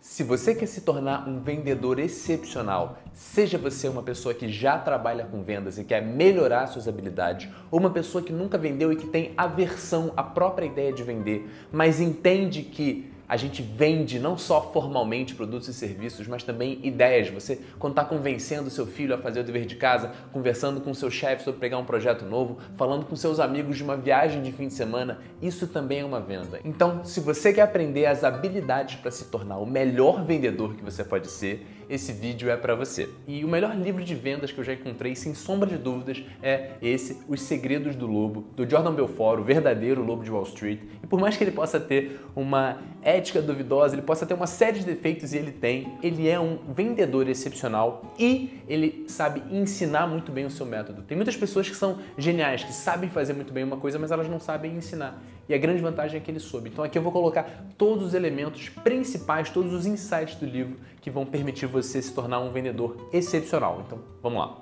Se você quer se tornar um vendedor excepcional, seja você uma pessoa que já trabalha com vendas e quer melhorar suas habilidades, ou uma pessoa que nunca vendeu e que tem aversão à própria ideia de vender, mas entende que a gente vende não só formalmente produtos e serviços, mas também ideias. Você, quando está convencendo seu filho a fazer o dever de casa, conversando com seu chefe sobre pegar um projeto novo, falando com seus amigos de uma viagem de fim de semana, isso também é uma venda. Então, se você quer aprender as habilidades para se tornar o melhor vendedor que você pode ser, esse vídeo é para você. E o melhor livro de vendas que eu já encontrei, sem sombra de dúvidas, é esse, Os Segredos do Lobo, do Jordan Belfort, o verdadeiro lobo de Wall Street. E por mais que ele possa ter uma ética duvidosa, ele possa ter uma série de defeitos, e ele tem, ele é um vendedor excepcional e ele sabe ensinar muito bem o seu método. Tem muitas pessoas que são geniais, que sabem fazer muito bem uma coisa, mas elas não sabem ensinar. E a grande vantagem é que ele soube. Então aqui eu vou colocar todos os elementos principais, todos os insights do livro que vão permitir você se tornar um vendedor excepcional. Então, vamos lá.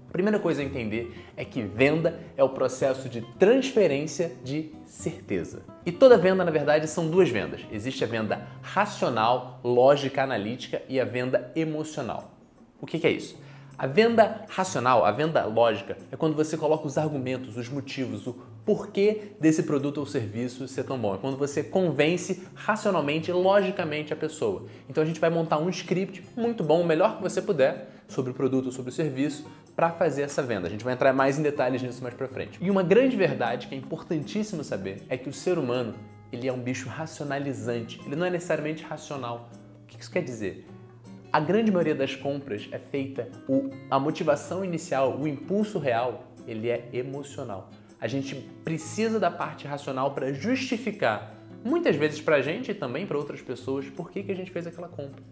A primeira coisa a entender é que venda é o processo de transferência de certeza. E toda venda, na verdade, são duas vendas. Existe a venda racional, lógica, analítica e a venda emocional. O que é isso? A venda racional, a venda lógica, é quando você coloca os argumentos, os motivos, o porquê desse produto ou serviço ser tão bom. É quando você convence racionalmente e logicamente a pessoa. Então a gente vai montar um script muito bom, o melhor que você puder, sobre o produto ou sobre o serviço, para fazer essa venda. A gente vai entrar mais em detalhes nisso mais para frente. E uma grande verdade que é importantíssimo saber é que o ser humano, ele é um bicho racionalizante. Ele não é necessariamente racional. O que isso quer dizer? A grande maioria das compras é feita, a motivação inicial, o impulso real, ele é emocional. A gente precisa da parte racional para justificar, muitas vezes para a gente e também para outras pessoas, por que a gente fez aquela compra.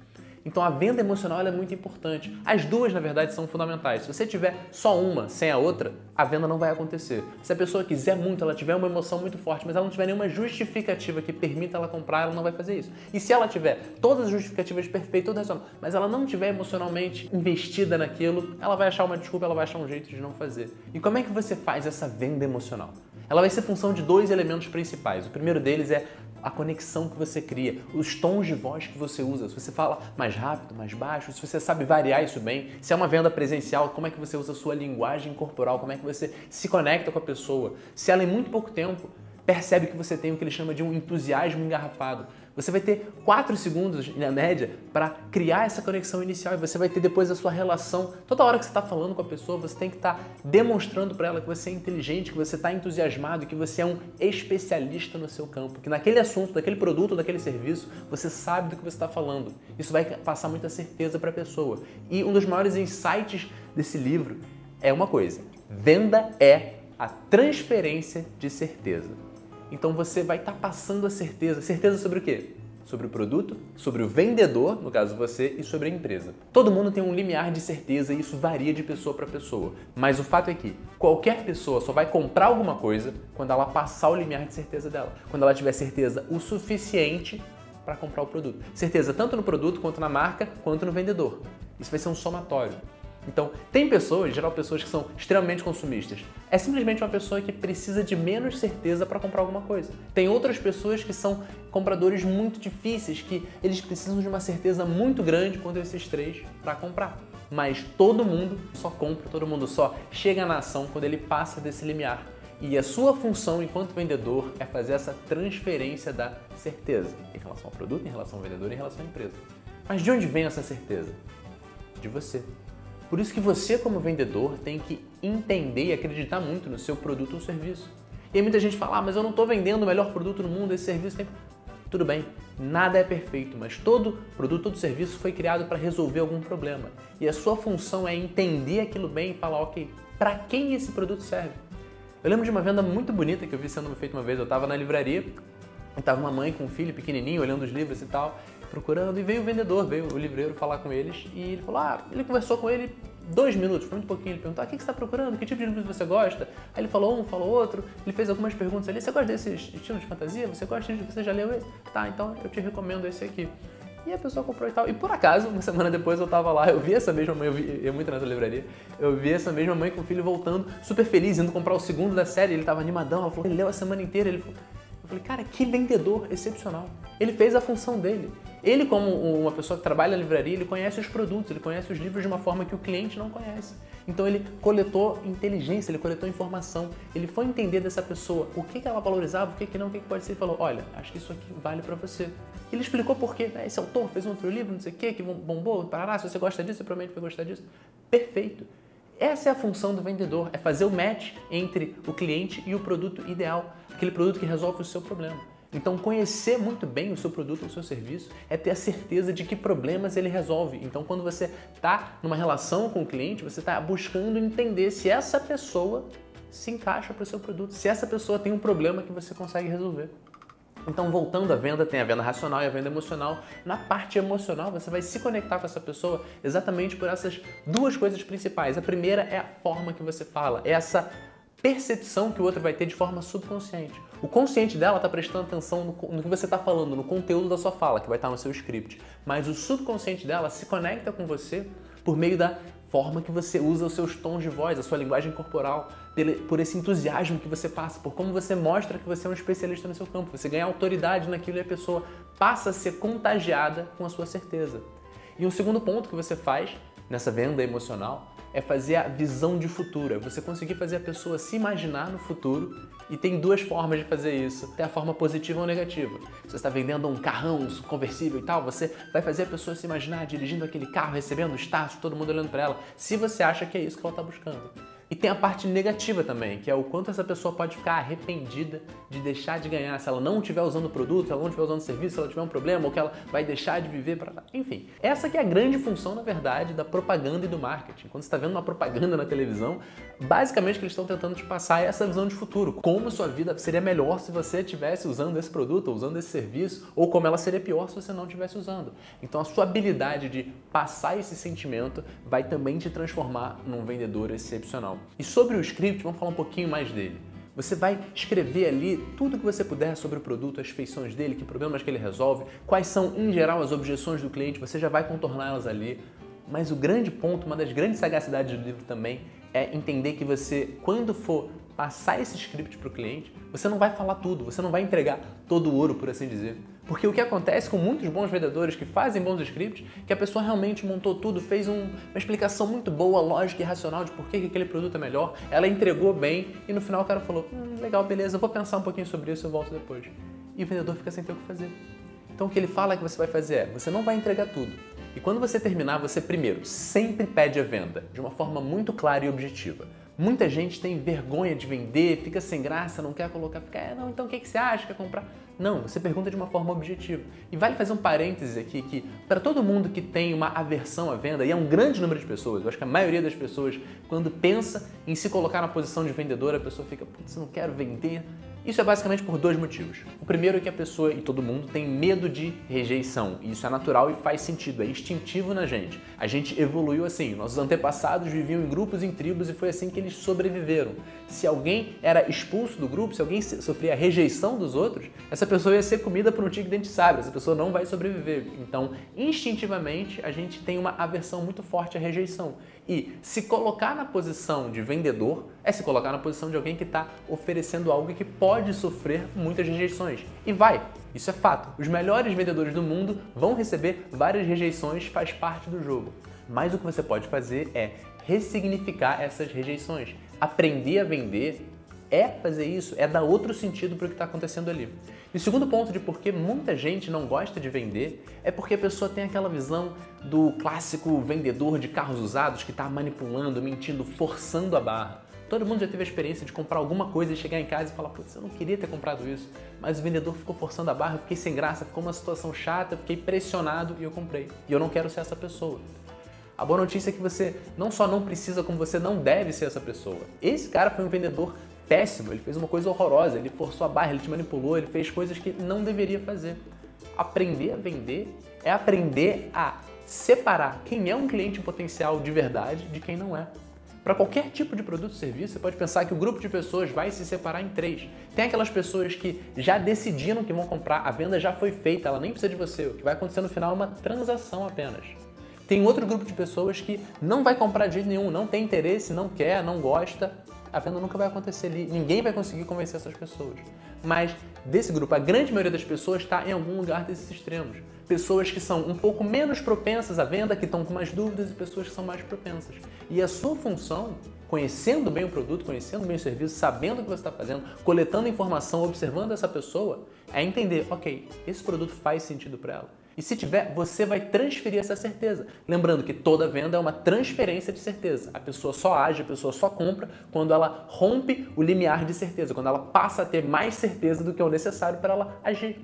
Então a venda emocional ela é muito importante. As duas, na verdade, são fundamentais. Se você tiver só uma sem a outra, a venda não vai acontecer. Se a pessoa quiser muito, ela tiver uma emoção muito forte, mas ela não tiver nenhuma justificativa que permita ela comprar, ela não vai fazer isso. E se ela tiver todas as justificativas perfeitas, tudo racional, mas ela não tiver emocionalmente investida naquilo, ela vai achar uma desculpa, ela vai achar um jeito de não fazer. E como é que você faz essa venda emocional? Ela vai ser função de dois elementos principais. O primeiro deles é a conexão que você cria, os tons de voz que você usa, se você fala mais rápido, mais baixo, se você sabe variar isso bem, se é uma venda presencial, como é que você usa a sua linguagem corporal, como é que você se conecta com a pessoa, se ela em muito pouco tempo percebe que você tem o que ele chama de um entusiasmo engarrafado. Você vai ter 4 segundos, na média, para criar essa conexão inicial e você vai ter depois a sua relação. Toda hora que você está falando com a pessoa, você tem que estar demonstrando para ela que você é inteligente, que você está entusiasmado, que você é um especialista no seu campo, que naquele assunto, daquele produto, daquele serviço, você sabe do que você está falando. Isso vai passar muita certeza para a pessoa. E um dos maiores insights desse livro é uma coisa: venda é a transferência de certeza. Então você vai estar passando a certeza. Certeza sobre o quê? Sobre o produto, sobre o vendedor, no caso você, e sobre a empresa. Todo mundo tem um limiar de certeza e isso varia de pessoa para pessoa. Mas o fato é que qualquer pessoa só vai comprar alguma coisa quando ela passar o limiar de certeza dela. Quando ela tiver certeza o suficiente para comprar o produto. Certeza tanto no produto, quanto na marca, quanto no vendedor. Isso vai ser um somatório. Então, tem pessoas, em geral pessoas que são extremamente consumistas. É simplesmente uma pessoa que precisa de menos certeza para comprar alguma coisa. Tem outras pessoas que são compradores muito difíceis, que eles precisam de uma certeza muito grande quanto esses três para comprar. Mas todo mundo só compra, todo mundo só chega na ação quando ele passa desse limiar. E a sua função enquanto vendedor é fazer essa transferência da certeza em relação ao produto, em relação ao vendedor e em relação à empresa. Mas de onde vem essa certeza? De você. Por isso que você, como vendedor, tem que entender e acreditar muito no seu produto ou serviço. E aí muita gente fala, mas eu não estou vendendo o melhor produto no mundo, esse serviço tem... Tudo bem, nada é perfeito, mas todo produto, todo serviço foi criado para resolver algum problema. E a sua função é entender aquilo bem e falar, ok, para quem esse produto serve? Eu lembro de uma venda muito bonita que eu vi sendo feita uma vez. Eu estava na livraria, e estava uma mãe com um filho pequenininho, olhando os livros e tal, procurando, e veio o vendedor, veio o livreiro falar com eles, e ele falou, ele conversou com ele 2 minutos, foi muito pouquinho, ele perguntou, o que você está procurando, que tipo de livro você gosta? Aí ele falou um, falou outro, ele fez algumas perguntas ali, você gosta desse estilo de fantasia? Você gosta de, você já leu esse? Tá, então eu te recomendo esse aqui. E a pessoa comprou e tal. E por acaso, uma semana depois eu tava lá, eu vi essa mesma mãe, eu ia muito nessa livraria, eu vi essa mesma mãe com o filho voltando, super feliz, indo comprar o segundo da série, ele tava animadão, ela falou, ele leu a semana inteira, ele falou, Eu falei, cara, que vendedor excepcional. Ele fez a função dele. Ele, como uma pessoa que trabalha na livraria, ele conhece os produtos, ele conhece os livros de uma forma que o cliente não conhece. Então ele coletou inteligência, ele coletou informação, ele foi entender dessa pessoa o que ela valorizava, o que não, o que pode ser, e falou, olha, acho que isso aqui vale para você. Ele explicou por quê. Esse autor fez um outro livro, não sei o quê, que bombou, parará, se você gosta disso, você provavelmente vai gostar disso. Perfeito. Essa é a função do vendedor, é fazer o match entre o cliente e o produto ideal, aquele produto que resolve o seu problema. Então, conhecer muito bem o seu produto ou o seu serviço é ter a certeza de que problemas ele resolve. Então, quando você está numa relação com o cliente, você está buscando entender se essa pessoa se encaixa para o seu produto, se essa pessoa tem um problema que você consegue resolver. Então, voltando à venda, tem a venda racional e a venda emocional. Na parte emocional, você vai se conectar com essa pessoa exatamente por essas duas coisas principais. A primeira é a forma que você fala, é essa percepção que o outro vai ter de forma subconsciente. O consciente dela está prestando atenção no que você está falando, no conteúdo da sua fala, que vai estar no seu script. Mas o subconsciente dela se conecta com você por meio da forma que você usa os seus tons de voz, a sua linguagem corporal, por esse entusiasmo que você passa, por como você mostra que você é um especialista no seu campo. Você ganha autoridade naquilo e a pessoa passa a ser contagiada com a sua certeza. E um segundo ponto que você faz nessa venda emocional é fazer a visão de futuro, é você conseguir fazer a pessoa se imaginar no futuro, e tem duas formas de fazer isso. Tem a forma positiva ou negativa. Se você está vendendo um carrão conversível e tal, você vai fazer a pessoa se imaginar dirigindo aquele carro, recebendo status, todo mundo olhando para ela, se você acha que é isso que ela está buscando. E tem a parte negativa também, que é o quanto essa pessoa pode ficar arrependida de deixar de ganhar, se ela não estiver usando o produto, se ela não estiver usando o serviço, se ela tiver um problema, ou que ela vai deixar de viver para... Enfim, essa que é a grande função, na verdade, da propaganda e do marketing. Quando você está vendo uma propaganda na televisão, basicamente o que eles estão tentando te passar é essa visão de futuro. Como a sua vida seria melhor se você estivesse usando esse produto, ou usando esse serviço, ou como ela seria pior se você não estivesse usando. Então a sua habilidade de passar esse sentimento vai também te transformar num vendedor excepcional. E sobre o script, vamos falar um pouquinho mais dele. Você vai escrever ali tudo que você puder sobre o produto, as feições dele, que problemas que ele resolve, quais são, em geral, as objeções do cliente, você já vai contorná-las ali. Mas o grande ponto, uma das grandes sagacidades do livro também, é entender que você, quando for passar esse script para o cliente, você não vai falar tudo, você não vai entregar todo o ouro, por assim dizer. Porque o que acontece com muitos bons vendedores que fazem bons scripts, que a pessoa realmente montou tudo, fez uma explicação muito boa, lógica e racional de por que aquele produto é melhor, ela entregou bem e no final o cara falou, legal, beleza, eu vou pensar um pouquinho sobre isso e eu volto depois. E o vendedor fica sem ter o que fazer. Então o que ele fala que você vai fazer é, você não vai entregar tudo. E quando você terminar, você primeiro sempre pede a venda, de uma forma muito clara e objetiva. Muita gente tem vergonha de vender, fica sem graça, não quer colocar, fica, não, então o que você acha, quer comprar? Não, você pergunta de uma forma objetiva. E vale fazer um parêntese aqui que para todo mundo que tem uma aversão à venda, e é um grande número de pessoas, eu acho que a maioria das pessoas, quando pensa em se colocar na posição de vendedor, a pessoa fica, putz, não quero vender. Isso é basicamente por dois motivos. O primeiro é que a pessoa e todo mundo tem medo de rejeição. E isso é natural e faz sentido, é instintivo na gente. A gente evoluiu assim, nossos antepassados viviam em grupos, em tribos e foi assim que eles sobreviveram. Se alguém era expulso do grupo, se alguém sofria a rejeição dos outros, essa pessoa ia ser comida por um tigre dente de sabre, essa pessoa não vai sobreviver. Então, instintivamente, a gente tem uma aversão muito forte à rejeição. E se colocar na posição de vendedor é se colocar na posição de alguém que está oferecendo algo que pode sofrer muitas rejeições. E vai, isso é fato. Os melhores vendedores do mundo vão receber várias rejeições, faz parte do jogo. Mas o que você pode fazer é ressignificar essas rejeições. Aprender a vender é fazer isso, é dar outro sentido para o que está acontecendo ali. E o segundo ponto de por que muita gente não gosta de vender é porque a pessoa tem aquela visão do clássico vendedor de carros usados que está manipulando, mentindo, forçando a barra. Todo mundo já teve a experiência de comprar alguma coisa e chegar em casa e falar, putz, eu não queria ter comprado isso, mas o vendedor ficou forçando a barra, eu fiquei sem graça, ficou uma situação chata, eu fiquei pressionado e eu comprei. E eu não quero ser essa pessoa. A boa notícia é que você não só não precisa, como você não deve ser essa pessoa. Esse cara foi um vendedor péssimo, ele fez uma coisa horrorosa, ele forçou a barra, ele te manipulou, ele fez coisas que não deveria fazer. Aprender a vender é aprender a separar quem é um cliente potencial de verdade de quem não é. Para qualquer tipo de produto ou serviço, você pode pensar que o grupo de pessoas vai se separar em três. Tem aquelas pessoas que já decidiram que vão comprar, a venda já foi feita, ela nem precisa de você, o que vai acontecer no final é uma transação apenas. Tem outro grupo de pessoas que não vai comprar de jeito nenhum, não tem interesse, não quer, não gosta, a venda nunca vai acontecer ali, ninguém vai conseguir convencer essas pessoas. Mas desse grupo, a grande maioria das pessoas está em algum lugar desses extremos. Pessoas que são um pouco menos propensas à venda, que estão com mais dúvidas, e pessoas que são mais propensas. E a sua função, conhecendo bem o produto, conhecendo bem o serviço, sabendo o que você está fazendo, coletando informação, observando essa pessoa, é entender, ok, esse produto faz sentido para ela. E se tiver, você vai transferir essa certeza. Lembrando que toda venda é uma transferência de certeza. A pessoa só age, a pessoa só compra quando ela rompe o limiar de certeza, quando ela passa a ter mais certeza do que é o necessário para ela agir.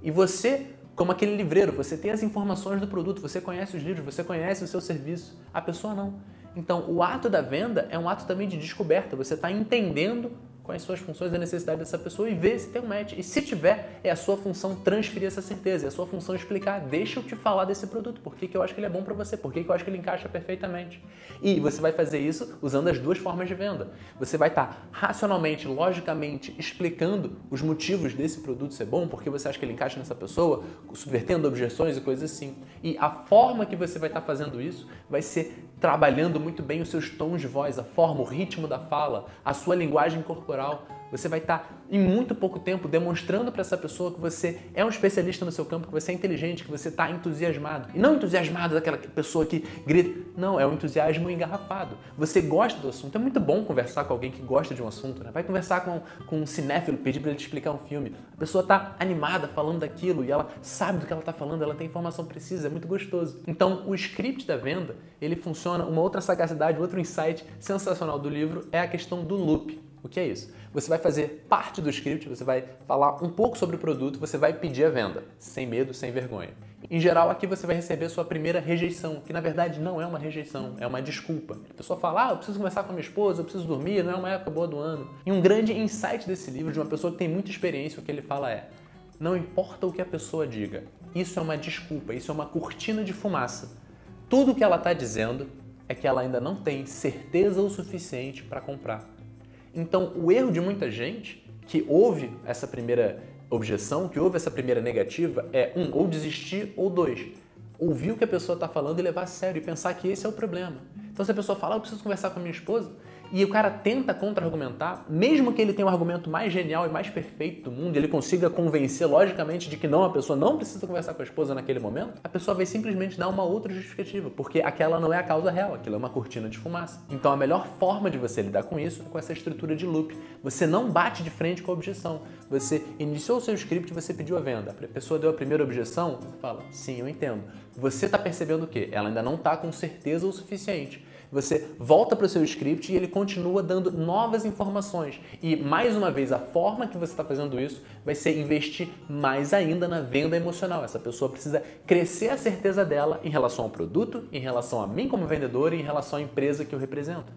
E você, como aquele livreiro, você tem as informações do produto, você conhece os livros, você conhece o seu serviço. A pessoa não. Então, o ato da venda é um ato também de descoberta. Você está entendendo quais são as funções e a necessidade dessa pessoa e ver se tem um match. E se tiver, é a sua função transferir essa certeza, é a sua função explicar, deixa eu te falar desse produto, por que eu acho que ele é bom para você, por que eu acho que ele encaixa perfeitamente. E você vai fazer isso usando as duas formas de venda. Você vai estar racionalmente, logicamente, explicando os motivos desse produto ser bom, porque você acha que ele encaixa nessa pessoa, subvertendo objeções e coisas assim. E a forma que você vai estar fazendo isso vai ser trabalhando muito bem os seus tons de voz, a forma, o ritmo da fala, a sua linguagem corporal. Você vai estar, em muito pouco tempo, demonstrando para essa pessoa que você é um especialista no seu campo, que você é inteligente, que você está entusiasmado. E não entusiasmado daquela pessoa que grita. Não, é um entusiasmo engarrafado. Você gosta do assunto. É muito bom conversar com alguém que gosta de um assunto, né? Vai conversar com um cinéfilo, pedir para ele te explicar um filme. A pessoa está animada falando daquilo e ela sabe do que ela está falando, ela tem informação precisa, é muito gostoso. Então, o script da venda, ele funciona. Uma outra sagacidade, outro insight sensacional do livro é a questão do loop. O que é isso? Você vai fazer parte do script, você vai falar um pouco sobre o produto, você vai pedir a venda, sem medo, sem vergonha. Em geral, aqui você vai receber a sua primeira rejeição, que na verdade não é uma rejeição, é uma desculpa. A pessoa fala, eu preciso conversar com a minha esposa, eu preciso dormir, não é uma época boa do ano. E um grande insight desse livro, de uma pessoa que tem muita experiência, o que ele fala é, não importa o que a pessoa diga, isso é uma desculpa, isso é uma cortina de fumaça. Tudo o que ela está dizendo é que ela ainda não tem certeza o suficiente para comprar. Então, o erro de muita gente que ouve essa primeira objeção, que ouve essa primeira negativa, é ou desistir, ou dois, ouvir o que a pessoa está falando e levar a sério e pensar que esse é o problema. Então, se a pessoa fala, eu preciso conversar com a minha esposa, e o cara tenta contra-argumentar, mesmo que ele tenha o argumento mais genial e mais perfeito do mundo, ele consiga convencer logicamente de que não, a pessoa não precisa conversar com a esposa naquele momento, a pessoa vai simplesmente dar uma outra justificativa, porque aquela não é a causa real, aquilo é uma cortina de fumaça. Então a melhor forma de você lidar com isso é com essa estrutura de loop. Você não bate de frente com a objeção. Você iniciou o seu script e você pediu a venda. A pessoa deu a primeira objeção, você fala, sim, eu entendo. Você está percebendo o quê? Ela ainda não está com certeza o suficiente. Você volta para o seu script e ele continua dando novas informações. E, mais uma vez, a forma que você está fazendo isso vai ser investir mais ainda na venda emocional. Essa pessoa precisa crescer a certeza dela em relação ao produto, em relação a mim como vendedor e em relação à empresa que eu represento.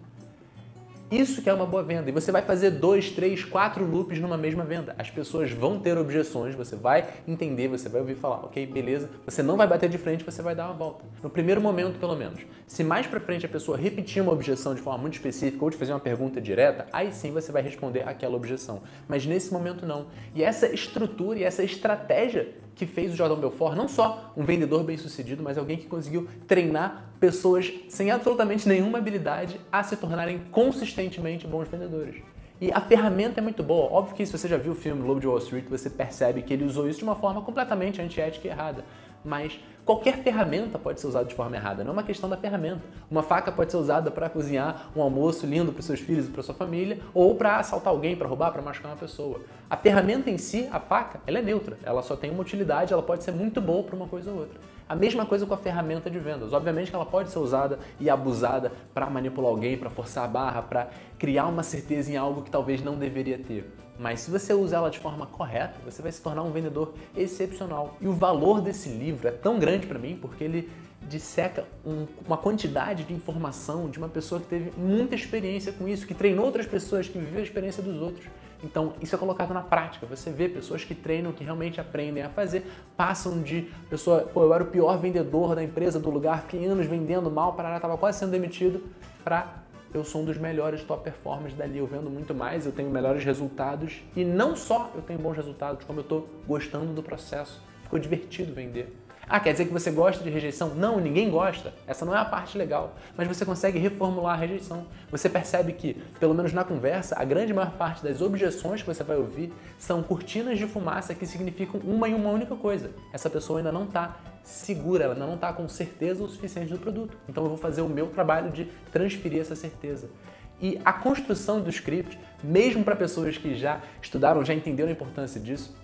Isso que é uma boa venda. E você vai fazer 2, 3, 4 loops numa mesma venda. As pessoas vão ter objeções, você vai entender, você vai ouvir falar, ok, beleza. Você não vai bater de frente, você vai dar uma volta. No primeiro momento, pelo menos. Se mais pra frente a pessoa repetir uma objeção de forma muito específica ou te fazer uma pergunta direta, aí sim você vai responder aquela objeção. Mas nesse momento não. E essa estrutura e essa estratégia que fez o Jordan Belfort, não só um vendedor bem-sucedido, mas alguém que conseguiu treinar pessoas sem absolutamente nenhuma habilidade a se tornarem consistentemente bons vendedores. E a ferramenta é muito boa. Óbvio que se você já viu o filme Lobo de Wall Street, você percebe que ele usou isso de uma forma completamente antiética e errada. Mas qualquer ferramenta pode ser usada de forma errada, não é uma questão da ferramenta. Uma faca pode ser usada para cozinhar um almoço lindo para os seus filhos e para sua família, ou para assaltar alguém, para roubar, para machucar uma pessoa. A ferramenta em si, a faca, ela é neutra, ela só tem uma utilidade, ela pode ser muito boa para uma coisa ou outra. A mesma coisa com a ferramenta de vendas. Obviamente que ela pode ser usada e abusada para manipular alguém, para forçar a barra, para criar uma certeza em algo que talvez não deveria ter. Mas se você usa ela de forma correta, você vai se tornar um vendedor excepcional. E o valor desse livro é tão grande para mim porque ele disseca uma quantidade de informação de uma pessoa que teve muita experiência com isso, que treinou outras pessoas, que viveu a experiência dos outros. Então, isso é colocado na prática. Você vê pessoas que treinam, que realmente aprendem a fazer, passam de pessoa, eu era o pior vendedor da empresa, do lugar, fiquei anos vendendo mal, estava quase sendo demitido, para eu sou um dos melhores top performers dali, eu vendo muito mais, eu tenho melhores resultados e não só eu tenho bons resultados, como eu estou gostando do processo, ficou divertido vender. Ah, quer dizer que você gosta de rejeição? Não, ninguém gosta. Essa não é a parte legal. Mas você consegue reformular a rejeição. Você percebe que, pelo menos na conversa, a grande maior parte das objeções que você vai ouvir são cortinas de fumaça que significam uma e uma única coisa. Essa pessoa ainda não está segura, ela ainda não está com certeza o suficiente do produto. Então eu vou fazer o meu trabalho de transferir essa certeza. E a construção do script, mesmo para pessoas que já estudaram, já entenderam a importância disso,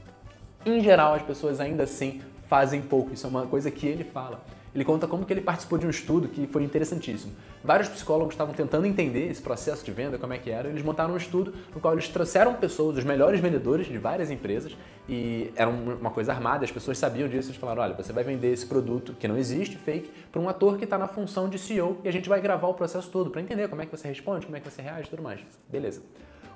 em geral as pessoas ainda assim fazem pouco. Isso é uma coisa que ele fala. Ele conta como que ele participou de um estudo que foi interessantíssimo. Vários psicólogos estavam tentando entender esse processo de venda, como é que era. Eles montaram um estudo no qual eles trouxeram pessoas, os melhores vendedores de várias empresas, e era uma coisa armada, as pessoas sabiam disso. Eles falaram, olha, você vai vender esse produto que não existe, fake, para um ator que está na função de CEO e a gente vai gravar o processo todo para entender como é que você responde, como é que você reage e tudo mais. Beleza.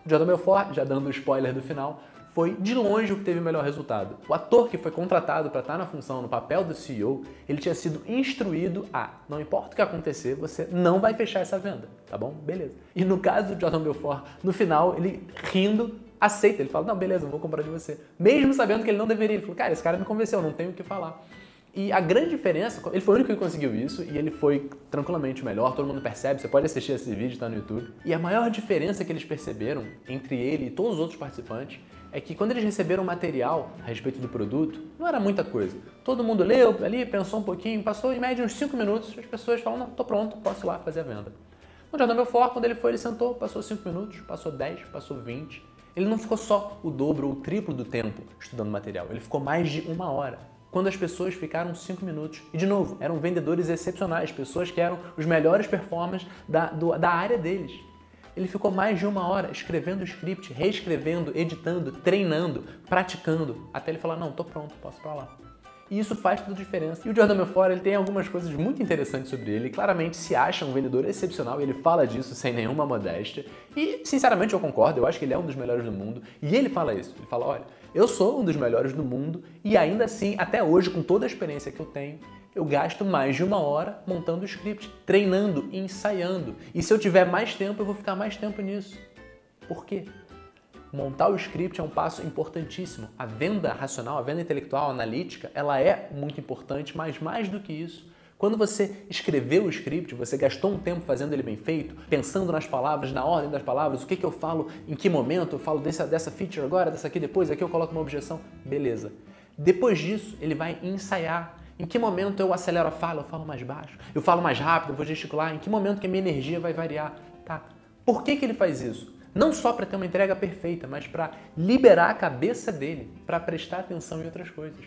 O Jordan Belfort, já dando o spoiler do final, foi de longe o que teve o melhor resultado. O ator que foi contratado para estar na função, no papel do CEO, ele tinha sido instruído a, não importa o que acontecer, você não vai fechar essa venda, tá bom? Beleza. E no caso do Jordan Belfort, no final, ele rindo, aceita. Ele fala, não, beleza, eu vou comprar de você. Mesmo sabendo que ele não deveria. Ele falou, cara, esse cara me convenceu, não tenho o que falar. E a grande diferença, ele foi o único que conseguiu isso e ele foi tranquilamente o melhor, todo mundo percebe, você pode assistir esse vídeo, tá no YouTube. E a maior diferença que eles perceberam entre ele e todos os outros participantes é que quando eles receberam material a respeito do produto, não era muita coisa. Todo mundo leu ali, pensou um pouquinho, passou em média uns 5 minutos, as pessoas falam, não, tô pronto, posso ir lá fazer a venda. O Jordan Belfort, quando ele foi, ele sentou, passou 5 minutos, passou 10, passou 20. Ele não ficou só o dobro ou o triplo do tempo estudando material, ele ficou mais de 1 hora. Quando as pessoas ficaram 5 minutos. E, de novo, eram vendedores excepcionais, pessoas que eram os melhores performers da área deles. Ele ficou mais de 1 hora escrevendo o script, reescrevendo, editando, treinando, praticando, até ele falar, não, tô pronto, posso ir pra lá. E isso faz toda a diferença. E o Jordan Belfort, ele tem algumas coisas muito interessantes sobre ele. Claramente se acha um vendedor excepcional e ele fala disso sem nenhuma modéstia. E, sinceramente, eu concordo. Eu acho que ele é um dos melhores do mundo. E ele fala isso. Ele fala, olha, eu sou um dos melhores do mundo e ainda assim, até hoje, com toda a experiência que eu tenho, eu gasto mais de 1 hora montando o script, treinando e ensaiando. E se eu tiver mais tempo, eu vou ficar mais tempo nisso. Por quê? Montar o script é um passo importantíssimo. A venda racional, a venda intelectual, analítica, ela é muito importante, mas mais do que isso, quando você escreveu o script, você gastou um tempo fazendo ele bem feito, pensando nas palavras, na ordem das palavras, o que eu falo, em que momento, eu falo dessa feature agora, dessa aqui depois, aqui eu coloco uma objeção, beleza. Depois disso, ele vai ensaiar. Em que momento eu acelero a fala, eu falo mais baixo, eu falo mais rápido, eu vou gesticular, em que momento que a minha energia vai variar, tá? Por que ele faz isso? Não só para ter uma entrega perfeita, mas para liberar a cabeça dele, para prestar atenção em outras coisas.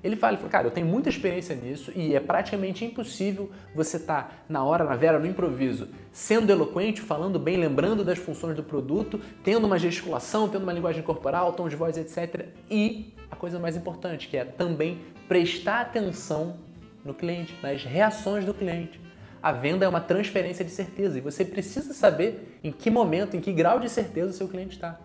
Ele fala, cara, eu tenho muita experiência nisso e é praticamente impossível você estar na hora, na vera, no improviso, sendo eloquente, falando bem, lembrando das funções do produto, tendo uma gesticulação, tendo uma linguagem corporal, tom de voz, etc. E a coisa mais importante, que é também prestar atenção no cliente, nas reações do cliente. A venda é uma transferência de certeza e você precisa saber em que momento, em que grau de certeza o seu cliente está.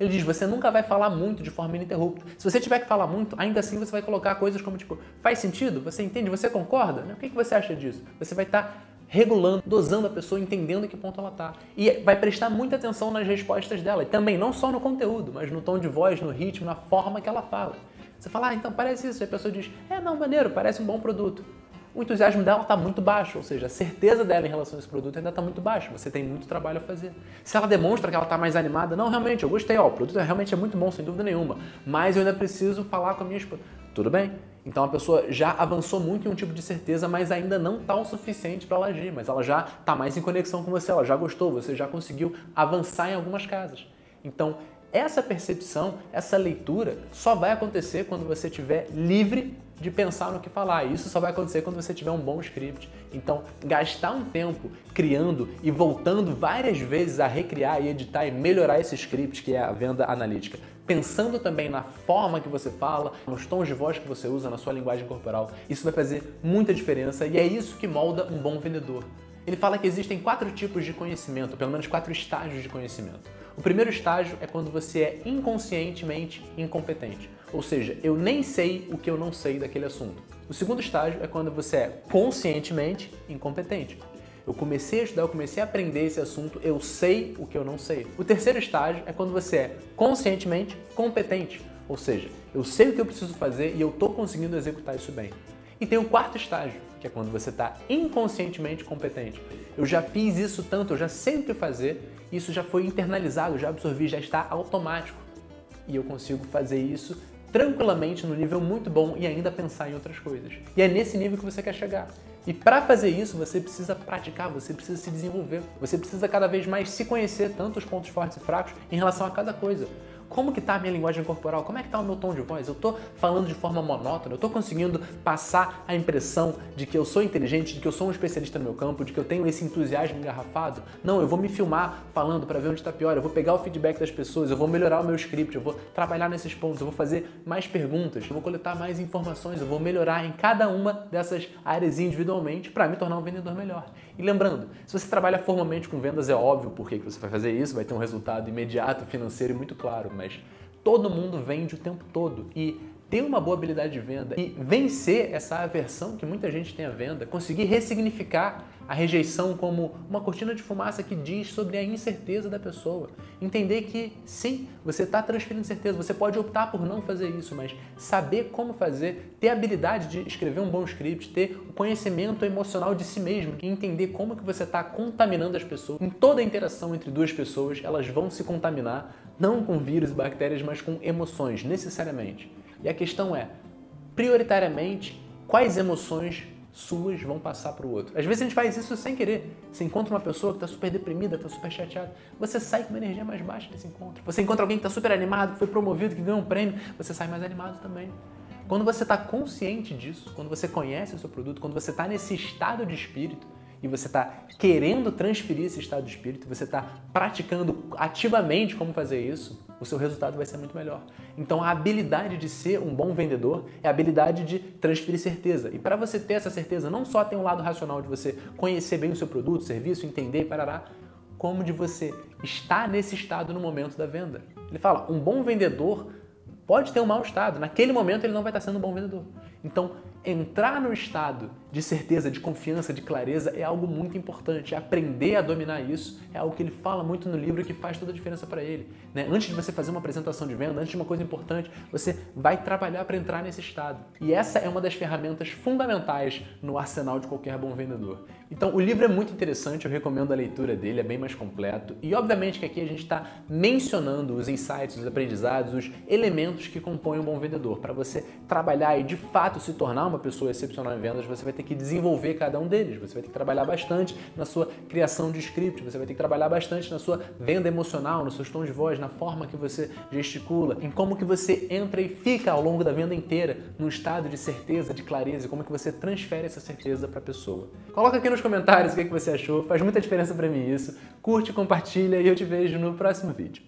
Ele diz, você nunca vai falar muito de forma ininterrupta. Se você tiver que falar muito, ainda assim você vai colocar coisas como tipo, faz sentido? Você entende? Você concorda? O que você acha disso? Você vai estar regulando, dosando a pessoa, entendendo em que ponto ela está. E vai prestar muita atenção nas respostas dela. E também não só no conteúdo, mas no tom de voz, no ritmo, na forma que ela fala. Você fala, então parece isso. E a pessoa diz, não, maneiro, parece um bom produto. O entusiasmo dela está muito baixo, ou seja, a certeza dela em relação a esse produto ainda está muito baixa, você tem muito trabalho a fazer. Se ela demonstra que ela está mais animada, não, realmente, eu gostei, o produto realmente é muito bom, sem dúvida nenhuma, mas eu ainda preciso falar com a minha esposa. Tudo bem? Então a pessoa já avançou muito em um tipo de certeza, mas ainda não está o suficiente para ela agir, mas ela já está mais em conexão com você, ela já gostou, você já conseguiu avançar em algumas casas. Então, essa percepção, essa leitura só vai acontecer quando você estiver livre de pensar no que falar. E isso só vai acontecer quando você tiver um bom script. Então, gastar um tempo criando e voltando várias vezes a recriar e editar e melhorar esse script, que é a venda analítica, pensando também na forma que você fala, nos tons de voz que você usa, na sua linguagem corporal, isso vai fazer muita diferença e é isso que molda um bom vendedor. Ele fala que existem 4 tipos de conhecimento, pelo menos 4 estágios de conhecimento. O primeiro estágio é quando você é inconscientemente incompetente, ou seja, eu nem sei o que eu não sei daquele assunto. O segundo estágio é quando você é conscientemente incompetente. Eu comecei a estudar, eu comecei a aprender esse assunto, eu sei o que eu não sei. O terceiro estágio é quando você é conscientemente competente, ou seja, eu sei o que eu preciso fazer e eu estou conseguindo executar isso bem. E tem o quarto estágio, que é quando você está inconscientemente competente. Eu já fiz isso tanto, eu já sei o que fazer, isso já foi internalizado, já absorvi, já está automático. E eu consigo fazer isso tranquilamente no nível muito bom e ainda pensar em outras coisas. E é nesse nível que você quer chegar. E para fazer isso, você precisa praticar, você precisa se desenvolver, você precisa cada vez mais se conhecer, tanto os pontos fortes e fracos, em relação a cada coisa. Como que tá a minha linguagem corporal? Como é que tá o meu tom de voz? Eu tô falando de forma monótona? Eu tô conseguindo passar a impressão de que eu sou inteligente, de que eu sou um especialista no meu campo, de que eu tenho esse entusiasmo engarrafado? Não, eu vou me filmar falando para ver onde tá pior, eu vou pegar o feedback das pessoas, eu vou melhorar o meu script, eu vou trabalhar nesses pontos, eu vou fazer mais perguntas, eu vou coletar mais informações, eu vou melhorar em cada uma dessas áreas individualmente para me tornar um vendedor melhor. E lembrando, se você trabalha formalmente com vendas, é óbvio por que você vai fazer isso, vai ter um resultado imediato, financeiro e muito claro, mas todo mundo vende o tempo todo e ter uma boa habilidade de venda e vencer essa aversão que muita gente tem à venda, conseguir ressignificar a rejeição como uma cortina de fumaça que diz sobre a incerteza da pessoa. Entender que sim, você está transferindo certeza, você pode optar por não fazer isso, mas saber como fazer, ter a habilidade de escrever um bom script, ter o conhecimento emocional de si mesmo e entender como que você está contaminando as pessoas. Em toda a interação entre duas pessoas, elas vão se contaminar, não com vírus e bactérias, mas com emoções, necessariamente. E a questão é, prioritariamente, quais emoções suas vão passar para o outro? Às vezes a gente faz isso sem querer. Você encontra uma pessoa que está super deprimida, está super chateada, você sai com uma energia mais baixa desse encontro. Você encontra alguém que está super animado, que foi promovido, que ganhou um prêmio, você sai mais animado também. Quando você está consciente disso, quando você conhece o seu produto, quando você está nesse estado de espírito, e você está querendo transferir esse estado de espírito, você está praticando ativamente como fazer isso, o seu resultado vai ser muito melhor. Então a habilidade de ser um bom vendedor é a habilidade de transferir certeza. E para você ter essa certeza, não só tem um lado racional de você conhecer bem o seu produto, serviço, entender, parará, como de você estar nesse estado no momento da venda. Ele fala, um bom vendedor pode ter um mau estado. Naquele momento ele não vai estar sendo um bom vendedor. Então, entrar no estado de certeza, de confiança, de clareza é algo muito importante. Aprender a dominar isso é algo que ele fala muito no livro e que faz toda a diferença para ele. Né? Antes de você fazer uma apresentação de venda, antes de uma coisa importante, você vai trabalhar para entrar nesse estado. E essa é uma das ferramentas fundamentais no arsenal de qualquer bom vendedor. Então, o livro é muito interessante, eu recomendo a leitura dele, é bem mais completo. E, obviamente, que aqui a gente está mencionando os insights, os aprendizados, os elementos que compõem um bom vendedor. Para você trabalhar e, de fato, se tornar uma pessoa excepcional em vendas, você vai ter que desenvolver cada um deles. Você vai ter que trabalhar bastante na sua criação de script, você vai ter que trabalhar bastante na sua venda emocional, nos seus tons de voz, na forma que você gesticula, em como que você entra e fica ao longo da venda inteira num estado de certeza, de clareza, e como que você transfere essa certeza para a pessoa. Coloca aqui nos comentários o que você achou, faz muita diferença para mim isso. Curte, compartilha e eu te vejo no próximo vídeo.